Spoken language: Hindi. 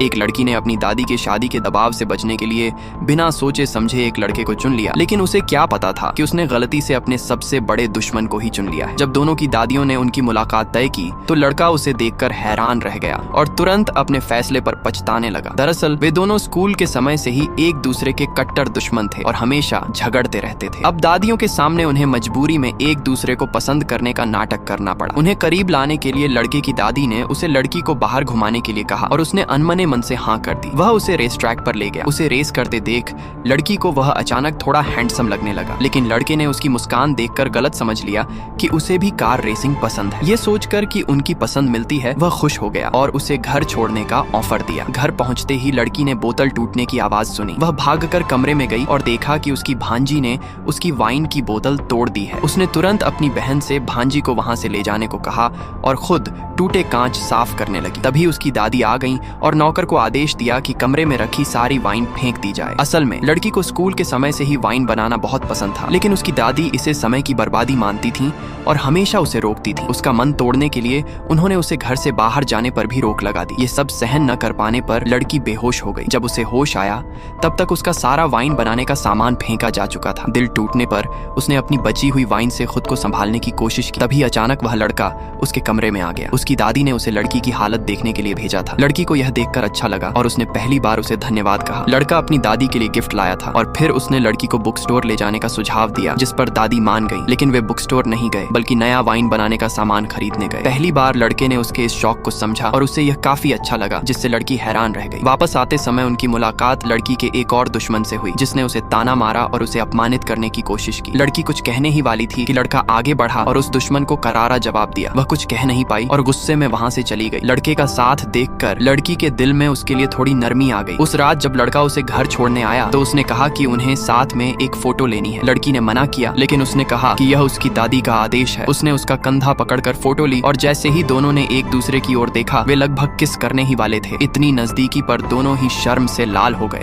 एक लड़की ने अपनी दादी के शादी के दबाव से बचने के लिए बिना सोचे समझे एक लड़के को चुन लिया, लेकिन उसे क्या पता था कि उसने गलती से अपने सबसे बड़े दुश्मन को ही चुन लिया है। जब दोनों की दादियों ने उनकी मुलाकात तय की तो लड़का उसे देखकर हैरान रह गया और तुरंत अपने फैसले पर पछताने लगा। दरअसल वे दोनों स्कूल के समय से ही एक दूसरे के कट्टर दुश्मन थे और हमेशा झगड़ते रहते थे। अब दादियों के सामने उन्हें मजबूरी में एक दूसरे को पसंद करने का नाटक करना पड़ा। उन्हें करीब लाने के लिए लड़के की दादी ने उसे लड़की को बाहर घुमाने के लिए कहा और उसने अनमने मन से हाँ कर दी। वह उसे रेस ट्रैक पर ले गया। उसे रेस करते देख लड़की को वह अचानक थोड़ा हैंडसम लगने लगा, लेकिन लड़के ने उसकी मुस्कान देखकर गलत समझ लिया कि उसे भी कार रेसिंग पसंद है। ये सोचकर कि उनकी पसंद मिलती है वह खुश हो गया और उसे घर छोड़ने का ऑफर दिया। घर पहुंचते ही लड़की ने बोतल टूटने की आवाज सुनी। वह भागकर कमरे में गई और देखा कि उसकी भांजी ने उसकी वाइन की बोतल तोड़ दी है। उसने तुरंत अपनी बहन से भांजी को वहां से ले जाने को कहा और खुद टूटे कांच साफ करने लगी। तभी उसकी दादी आ गई और नौकर को आदेश दिया कि कमरे में रखी सारी वाइन फेंक दी जाए। असल में लड़की को स्कूल के समय से ही वाइन बनाना बहुत पसंद था, लेकिन उसकी दादी इसे समय की बर्बादी मानती थी और हमेशा उसे रोकती थी। उसका मन तोड़ने के लिए उन्होंने उसे घर से बाहर जाने पर भी रोक लगा दी। ये सब सहन न कर पाने पर लड़की बेहोश हो गई। जब उसे होश आया तब तक उसका सारा वाइन बनाने का सामान फेंका जा चुका था। दिल टूटने पर उसने अपनी बची हुई वाइन से खुद को संभालने की कोशिश की। तभी अचानक वह लड़का उसके कमरे में आ गया। उसकी दादी ने उसे लड़की की हालत देखने के लिए भेजा था। लड़की को यह देखकर अच्छा लगा और उसने पहली बार उसे धन्यवाद कहा। लड़का अपनी दादी के लिए गिफ्ट लाया था और फिर उसने लड़की को बुक स्टोर ले जाने का सुझाव दिया, जिस पर दादी मान गई। लेकिन वे बुक स्टोर नहीं गए बल्कि नया वाइन बनाने का सामान खरीदने गए। पहली बार लड़के ने उसके इस शौक को समझा और उसे यह काफी अच्छा लगा, जिससे लड़की हैरान रह गई। वापस आते समय उनकी मुलाकात लड़की के एक और दुश्मन से हुई, जिसने उसे ताना मारा और उसे अपमानित करने की कोशिश की। लड़की कुछ कहने ही वाली थी कि लड़का आगे बढ़ा और उस दुश्मन को करारा जवाब दिया। वह कुछ कह नहीं पाई और गुस्से में वहां से चली गई। लड़के का साथ देखकर लड़की के दिल में उसके लिए थोड़ी नरमी आ गई। उस रात जब लड़का उसे घर छोड़ने आया तो उसने कहा कि उन्हें साथ में एक फोटो लेनी है। लड़की ने मना किया, लेकिन उसने कहा कि यह उसकी दादी का आदेश है। उसने उसका कंधा पकड़कर फोटो ली और जैसे ही दोनों ने एक दूसरे की ओर देखा वे लगभग किस करने ही वाले थे। इतनी नजदीकी पर दोनों ही शर्म से लाल हो गए।